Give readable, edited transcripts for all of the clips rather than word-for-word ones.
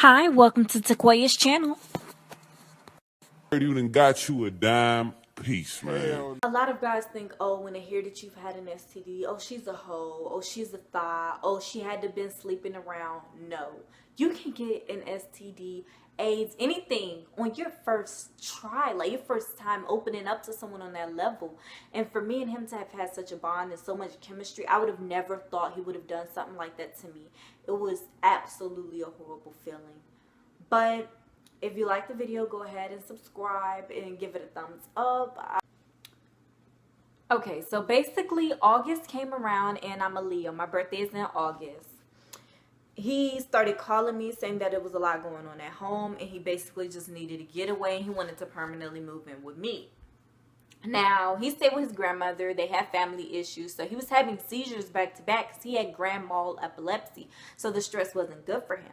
Hi, welcome to Taquaya's channel. You done got you a dime piece, man. A lot of guys think, oh, when they hear that you've had an STD, oh, she's a hoe, oh, she's a thot, oh, she had to been sleeping around. No, you can get an STD, AIDS, anything on your first try, like your first time opening up to someone on that level. And for me and him to have had such a bond and so much chemistry, I would have never thought he would have done something like that to me. It was absolutely a horrible feeling. But if you like the video, go ahead and subscribe and give it a thumbs up. Okay, so basically August came around and I'm a Leo. My birthday is in August. He started calling me saying that there was a lot going on at home and he basically just needed to get away and he wanted to permanently move in with me. Now, he stayed with his grandmother. They had family issues. So he was having seizures back to back because he had grand mal epilepsy. So the stress wasn't good for him.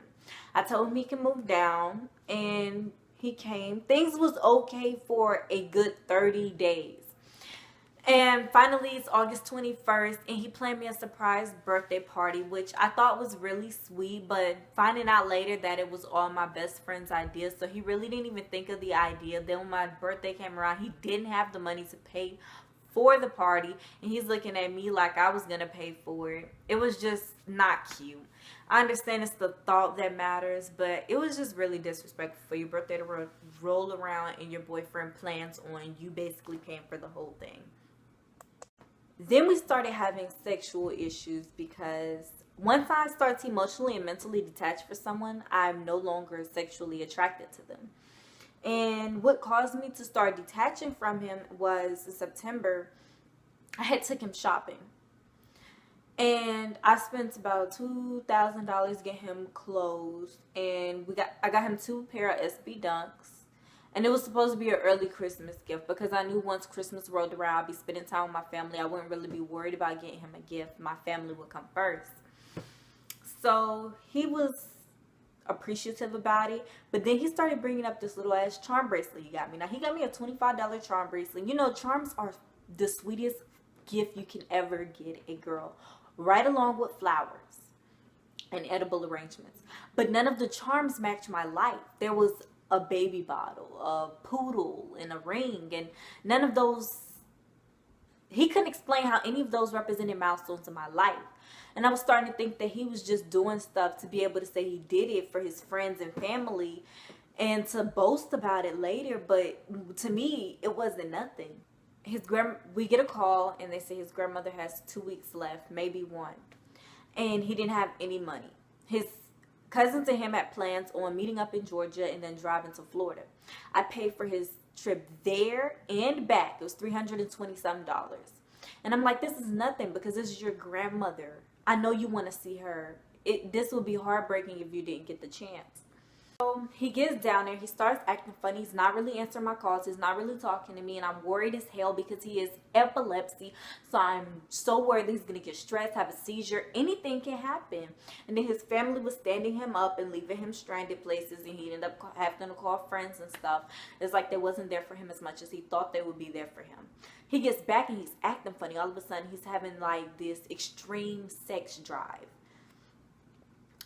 I told him he can move down and he came. Things was okay for a good 30 days. And finally, it's August 21st, and he planned me a surprise birthday party, which I thought was really sweet, but finding out later that it was all my best friend's idea, so he really didn't even think of the idea. Then when my birthday came around, he didn't have the money to pay for the party, and he's looking at me like I was going to pay for it. It was just not cute. I understand it's the thought that matters, but it was just really disrespectful for your birthday to roll around and your boyfriend plans on you basically paying for the whole thing. Then we started having sexual issues because once I start emotionally and mentally detached for someone, I'm no longer sexually attracted to them. And what caused me to start detaching from him was in September, I had took him shopping. And I spent about $2,000 getting him clothes. And I got him 2 pair of SB Dunks. And it was supposed to be an early Christmas gift because I knew once Christmas rolled around, I'd be spending time with my family. I wouldn't really be worried about getting him a gift. My family would come first. So he was appreciative about it. But then he started bringing up this little ass charm bracelet he got me. Now, he got me a $25 charm bracelet. You know, charms are the sweetest gift you can ever get a girl. Right along with flowers and edible arrangements. But none of the charms matched my life. There was a baby bottle, a poodle, and a ring, and none of those, he couldn't explain how any of those represented milestones in my life. And I was starting to think that he was just doing stuff to be able to say he did it for his friends and family and to boast about it later, but to me it wasn't nothing. We get a call and they say his grandmother has 2 weeks left, maybe 1, and he didn't have any money. His cousins and him had plans on meeting up in Georgia and then driving to Florida. I paid for his trip there and back. It was $320-some. And I'm like, this is nothing because this is your grandmother. I know you want to see her. This would be heartbreaking if you didn't get the chance. So he gets down there. He starts acting funny. He's not really answering my calls. He's not really talking to me. And I'm worried as hell because he has epilepsy. So I'm so worried that he's going to get stressed, have a seizure. Anything can happen. And then his family was standing him up and leaving him stranded places. And he ended up having to call friends and stuff. It's like they wasn't there for him as much as he thought they would be there for him. He gets back and he's acting funny. All of a sudden, he's having like this extreme sex drive.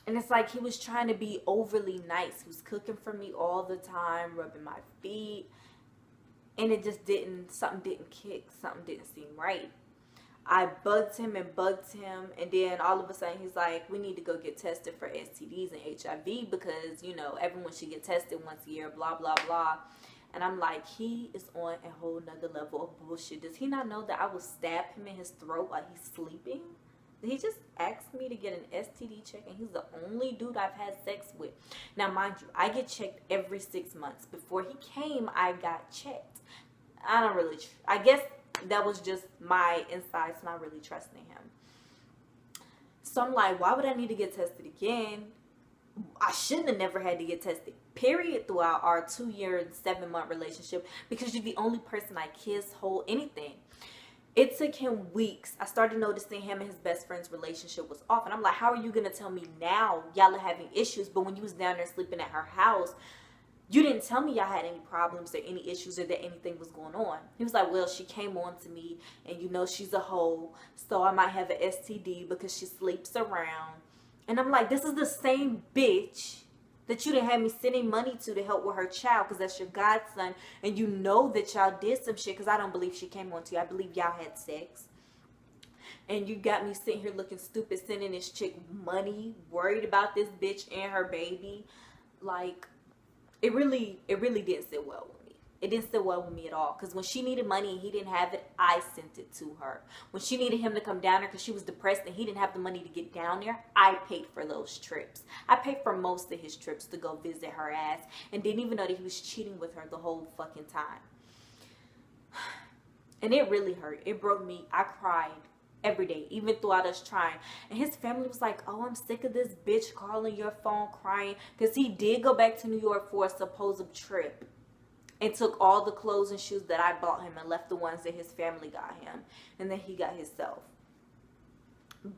And it's like he was trying to be overly nice. He was cooking for me all the time, rubbing my feet. And it just something didn't kick. Something didn't seem right. I bugged him. And then all of a sudden he's like, we need to go get tested for STDs and HIV because, you know, everyone should get tested once a year, blah, blah, blah. And I'm like, he is on a whole nother level of bullshit. Does he not know that I will stab him in his throat while he's sleeping? He just asked me to get an STD check, and he's the only dude I've had sex with. Now, mind you, I get checked every 6 months. Before he came, I got checked. I guess that was just my insights, not really trusting him. So I'm like, why would I need to get tested again? I shouldn't have never had to get tested, period, throughout our 2-year and 7-month relationship because you're the only person I kiss, hold, anything. It took him weeks. I started noticing him and his best friend's relationship was off. And I'm like, how are you going to tell me now y'all are having issues? But when you was down there sleeping at her house, you didn't tell me y'all had any problems or any issues or that anything was going on. He was like, well, she came on to me and you know she's a hoe. So I might have an STD because she sleeps around. And I'm like, this is the same bitch that you didn't have me sending money to help with her child, because that's your godson, and you know that y'all did some shit, because I don't believe she came on to you. I believe y'all had sex. And you got me sitting here looking stupid, sending this chick money, worried about this bitch and her baby. Like, it really didn't sit well with me. It didn't sit well with me at all. Because when she needed money and he didn't have it, I sent it to her. When she needed him to come down there because she was depressed and he didn't have the money to get down there, I paid for those trips. I paid for most of his trips to go visit her ass, and didn't even know that he was cheating with her the whole fucking time. And it really hurt. It broke me. I cried every day, even throughout us trying. And his family was like, oh, I'm sick of this bitch calling your phone crying, because he did go back to New York for a supposed trip and took all the clothes and shoes that I bought him and left the ones that his family got him, and then he got himself.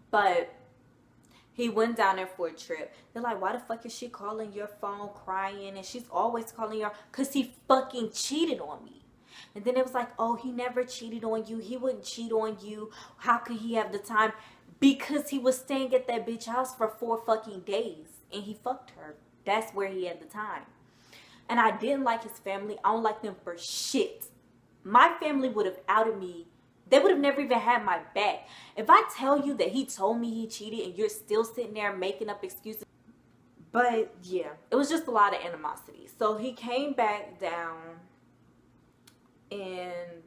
But he went down there for a trip. They're like, why the fuck is she calling your phone crying? And she's always calling your, because he fucking cheated on me. And then it was like, oh, he never cheated on you. He wouldn't cheat on you. How could he have the time? Because he was staying at that bitch house for 4 fucking days. And he fucked her. That's where he had the time. And I didn't like his family. I don't like them for shit. My family would have outed me. They would have never even had my back. If I tell you that he told me he cheated and you're still sitting there making up excuses. But yeah, it was just a lot of animosity. So he came back down. And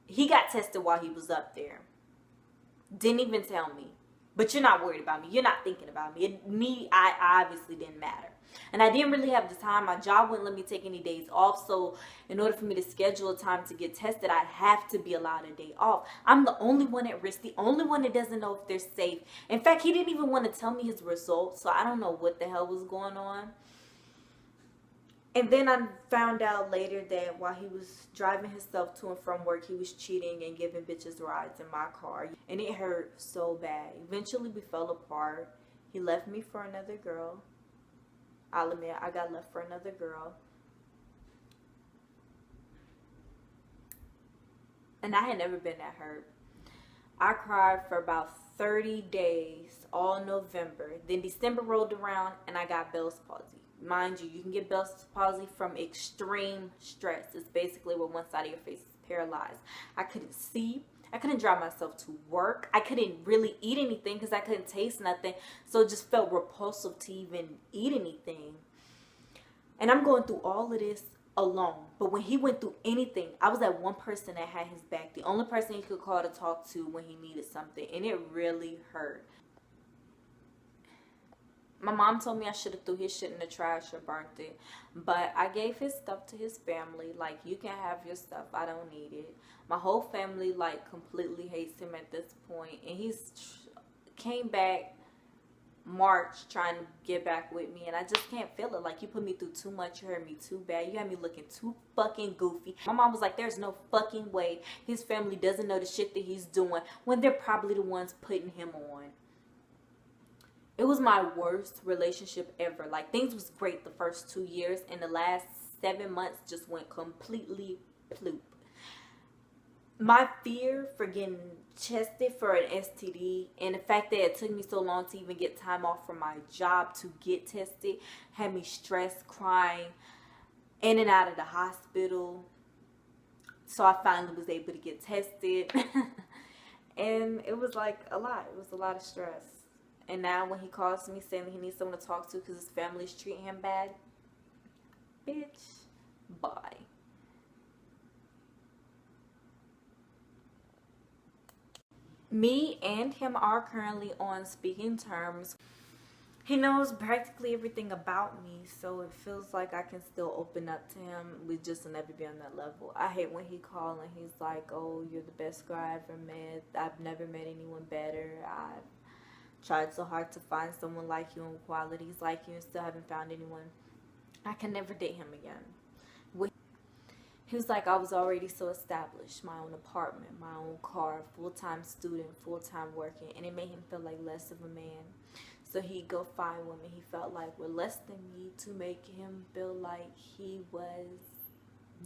he got tested while he was up there. Didn't even tell me. But you're not worried about me. You're not thinking about me. I obviously didn't matter. And I didn't really have the time. My job wouldn't let me take any days off. So in order for me to schedule a time to get tested, I'd have to be allowed a day off. I'm the only one at risk. The only one that doesn't know if they're safe. In fact, he didn't even want to tell me his results. So I don't know what the hell was going on. And then I found out later that while he was driving himself to and from work, he was cheating and giving bitches rides in my car. And it hurt so bad. Eventually, we fell apart. He left me for another girl. I'll admit, I got left for another girl. And I had never been that hurt. I cried for about 30 days, all November. Then December rolled around and I got Bell's palsy. Mind you, you can get Bell's palsy from extreme stress. It's basically where one side of your face is paralyzed. I couldn't see. I couldn't drive myself to work. I couldn't really eat anything because I couldn't taste nothing. So it just felt repulsive to even eat anything. And I'm going through all of this alone. But when he went through anything, I was that one person that had his back. The only person he could call to talk to when he needed something. And it really hurt. My mom told me I should have threw his shit in the trash or burnt it. But I gave his stuff to his family. Like, you can have your stuff. I don't need it. My whole family, like, completely hates him at this point. And he's came back March trying to get back with me. And I just can't feel it. Like, you put me through too much. You hurt me too bad. You had me looking too fucking goofy. My mom was like, there's no fucking way his family doesn't know the shit that he's doing when they're probably the ones putting him on. It was my worst relationship ever. Like, things was great the first 2 years, and the last 7 months just went completely ploop. My fear for getting tested for an STD and the fact that it took me so long to even get time off from my job to get tested had me stressed, crying, in and out of the hospital. So I finally was able to get tested. And it was like a lot. It was a lot of stress. And now when he calls me saying that he needs someone to talk to because his family's treating him bad, bitch, bye. Me and him are currently on speaking terms. He knows practically everything about me, so it feels like I can still open up to him. We just will never be on that level. I hate when he calls and he's like, oh, you're the best guy I ever met. I've never met anyone better. I've tried so hard to find someone like you and qualities like you and still haven't found anyone. I can never date him again. He was like, I was already so established. My own apartment, my own car, full-time student, full-time working. And it made him feel like less of a man. So he'd go find women he felt like were less than me to make him feel like he was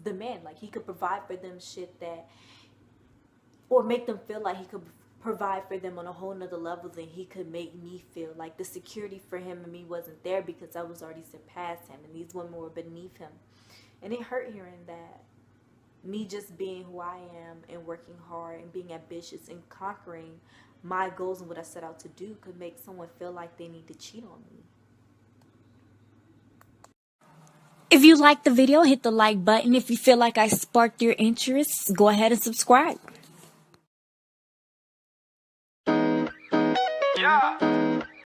the man. Like he could provide for them shit that, or make them feel like he could provide for them on a whole nother level than he could make me feel. Like the security for him and me wasn't there because I was already surpassed him and these women were beneath him. And it hurt hearing that. Me just being who I am and working hard and being ambitious and conquering my goals and what I set out to do could make someone feel like they need to cheat on me. If you liked the video, hit the like button. If you feel like I sparked your interest, go ahead and subscribe. Yeah.